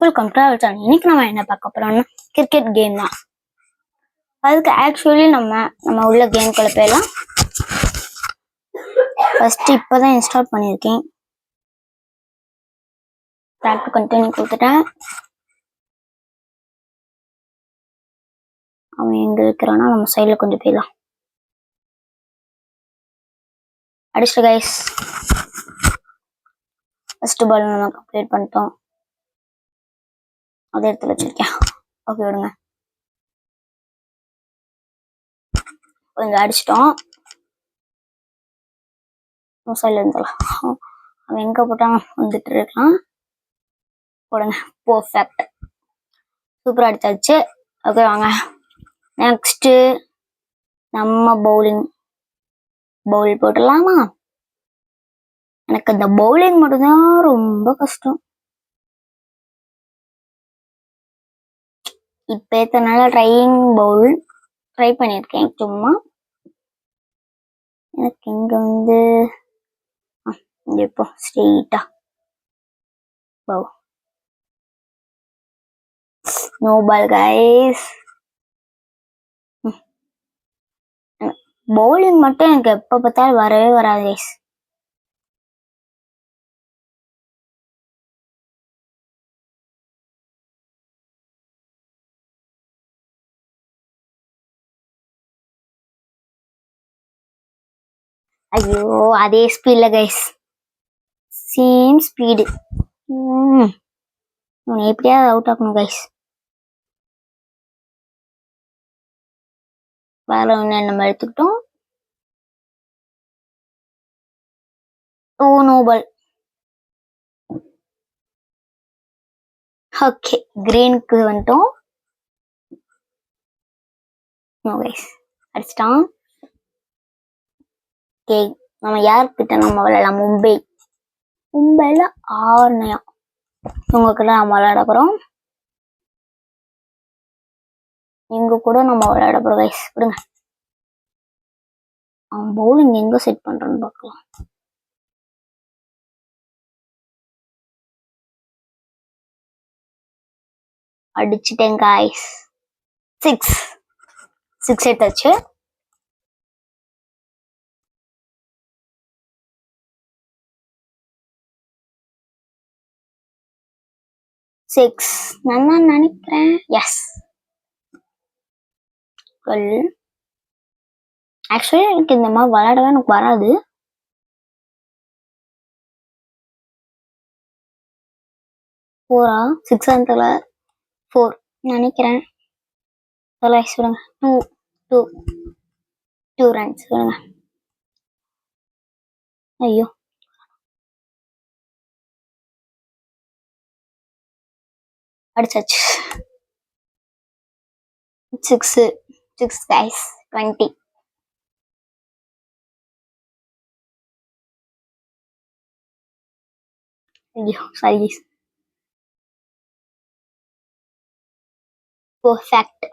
Welcome to our channel. இன்னைக்கு நம்ம என்ன பார்க்க போறோம்னா கிரிக்கெட் கேம் தான். அதுக்கு ஆக்சுவலி நம்ம உள்ள கேம்குள்ள போயிடலாம். ஃபர்ஸ்ட் இப்பதான் இன்ஸ்டால் பண்ணியிருக்கேன். பேக் டு கண்டினியூ கொடுத்துட்டேன். அவன் எங்க இருக்கிறான்னா நம்ம சைட்ல கொஞ்சம் போயிடலாம். அடிச்சிட்டு கைஸ், ஃபர்ஸ்ட் பால் நம்ம கம்ப்ளீட் பண்ணிட்டோம். அதே இடத்துல வச்சிருக்கேன். ஓகே விடுங்க. கொஞ்சம் அடிச்சிட்டோம். சைட்ல இருந்தலாம். அவன் எங்க போட்டான் வந்துட்டு இருக்கான். போடுங்க. பர்ஃபெக்ட், சூப்பரா அடிச்சாச்சு. ஓகே வாங்க நெக்ஸ்ட் நம்ம பவுல் போட்டுடலாமா? எனக்கு அந்த பவுலிங் மட்டும்தான் ரொம்ப கஷ்டம். இப்ப எத்தனால ட்ரை பண்ணிருக்கேன். சும்மா எனக்கு இங்க வந்து இப்போ ஸ்ட்ரெயிட்டா நோ பால் கைஸ். பவுலிங் மட்டும் எனக்கு எப்ப பார்த்தாலும் வரவே வராது கைஸ். ஐயோ, அதே ஸ்பீட்ல கைஸ், சேம் ஸ்பீடு. எப்படியாவது அவுட் ஆகணும் கைஸ். வேற ஒண்ணு நம்ம எடுத்துக்கிட்டோம். Oh no ball. ஓகே, கிரீனுக்கு வந்துட்டோம். நோ கைஸ், அடிச்சிட்டான். ஓகே, நம்ம யார்கிட்ட நம்ம விளையாடலாம்? மும்பைல ஆர்னையா உங்ககிட்ட நம்ம விளையாட போறோம். இங்க கூட நம்ம விளையாட போறோம் கைஸ். விடுங்க, அவன் பவுலிங் எங்க செட் பண்றான்னு பார்க்கலாம். அடிச்சிட்டேன் கைஸ். 6 எடுத்தாச்சு. நான் நினைக்கிறேன். எஸ், 12. ஆக்சுவலி எனக்கு இந்த மாதிரி விளையாடவே எனக்கு வராது. ஃபோரா 6 அந்த 4 நினைக்கிறேன். விடுங்க. 2 ரன்ஸ் விடுங்க. ஐயோ, அடிச்சாச்சு. 6 கைஸ். 20. ஐயோ சாரி. பர்ஃபெக்ட்.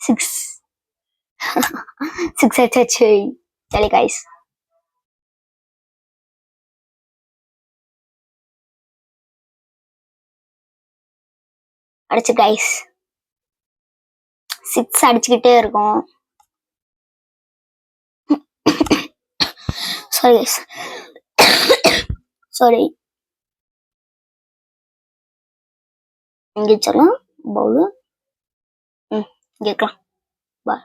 6 அடிச்சாச்சு. சரி கைஸ், அடிச்சு கைஸ். 6 அடிச்சுக்கிட்டே இருக்கும். Sorry guys, sorry. இங்க வச்சிடலாம் பவுலு. இங்க இருக்கலாம். பால்.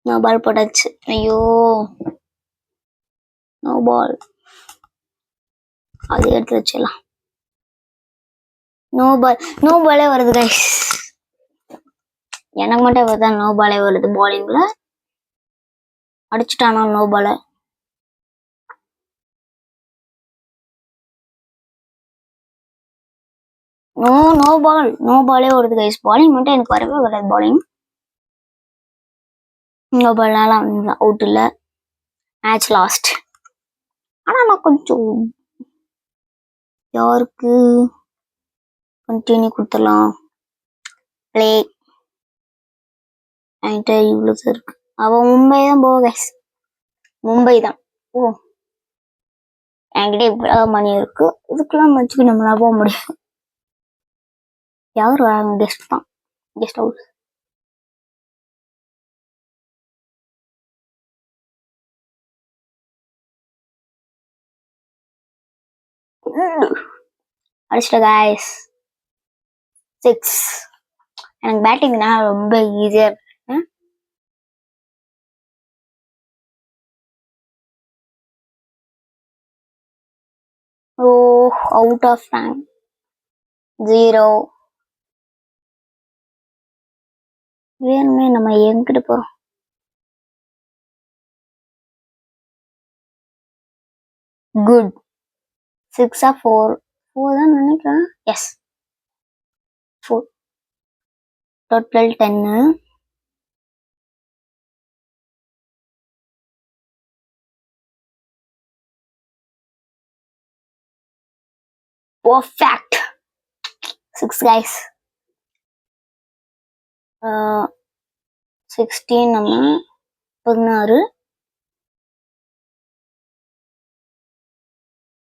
நோ பால் போட்டாச்சு. ஐயோ, நோ பால். அது எடுத்து வச்சிடலாம். நோ பாலே வருது கைஸ். எனக்கு மட்டும் இப்பதான் நோ பாலே வருது பாலிங்ல. அடிச்சுட்டானா நோ பால? நோ பாலே வருது கைஸ். பாலிங் மட்டும் எனக்கு வரவே வராது. பாலிங் நோ பால்னால அவுட் இல்ல. Match last. ஆனா நான் கொஞ்சம் யாருக்கு கண்டினியூ கொடுத்துடலாம். பிளே என்கிட்ட இவ்வளவு இருக்கு. அவன் மும்பை தான் போக கைஸ். மும்பை தான். ஓ என்கிட்ட இவ்வளவு மணி இருக்கு, இதுக்கெல்லாம் வச்சுக்கு நம்மளால போக முடியும். யார் வராங்க? கெஸ்ட் தான். Guest house. அடிச்சிட்ட guys. 6. எனக்கு பேட்டிங்னா ரொம்ப ஈஸியா இருக்கு. Oh, out of rank 0. வேணுமே நம்ம எங்கிட்டு போறோம்? குட். 6 4 தான் நினைக்கிறேன். எஸ், 4. டோட்டல் 10. Perfect. 6 guys. 16 நம்ம 16.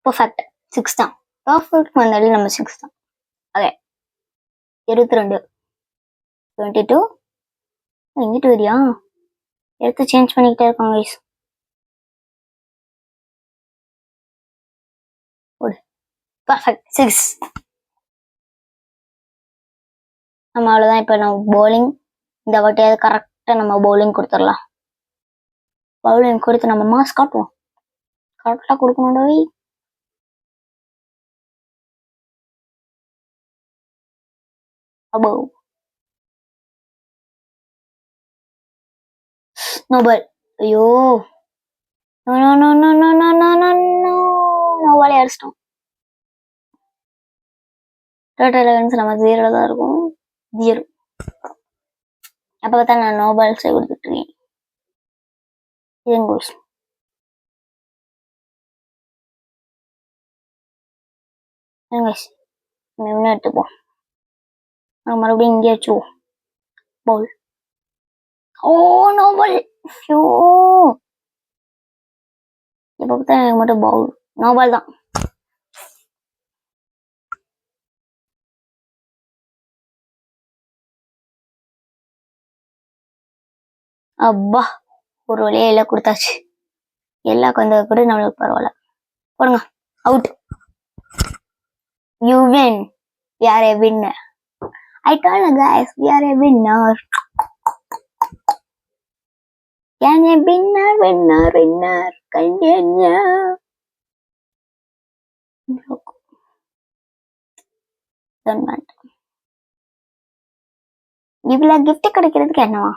Perfect. 6 தான். பர்ஃபெக்ட் வந்தாலும் நம்ம 6 தான். ஓகே, 22. 22. எங்கிட்டு வரியா? எடுத்து சேஞ்ச் பண்ணிக்கிட்டே இருக்காங்க guys. பர்ஃபெக்ட். 6. நம்ம அவ்வளோதான். இப்போ நம்ம பவுலிங் இந்த வாட்டியாவது கரெக்டாக நம்ம பவுலிங் கொடுத்துடலாம். பவுலிங் கொடுத்து நம்ம மாஸ் காட்டுவோம். கரெக்டாக கொடுக்கணும்டா. above. No ball. ஐயோ, no no no no no no no no no no ball அடிச்சிட்டோம். டோட்டல் ரன்ஸ் நம்ம 0 தான் இருக்கும். 0. அப்ப பார்த்தா நான் நோ பால்ஸே கொடுத்துட்டு இருக்கேன். இதுங்க நம்ம எடுத்துப்போம். மறுபடியும் இங்கே வச்சுருவோம். பவுல். ஓ, நோ பால். ஐயோ, இப்ப பார்த்தா எனக்கு மட்டும் பவுல். நோ பால் தான். அப்பா, ஒரு வழியா எல்லாம் கொடுத்தாச்சு. எல்லாம் கொஞ்சம் கூட நம்மளுக்கு பரவாயில்ல. போடுங்க. Out. You win. We are a winner. I told you guys, we are a winner. Can a winner, winner, winner, continue. இவ்வளவு gift கிடைக்கிறதுக்கு என்னவா?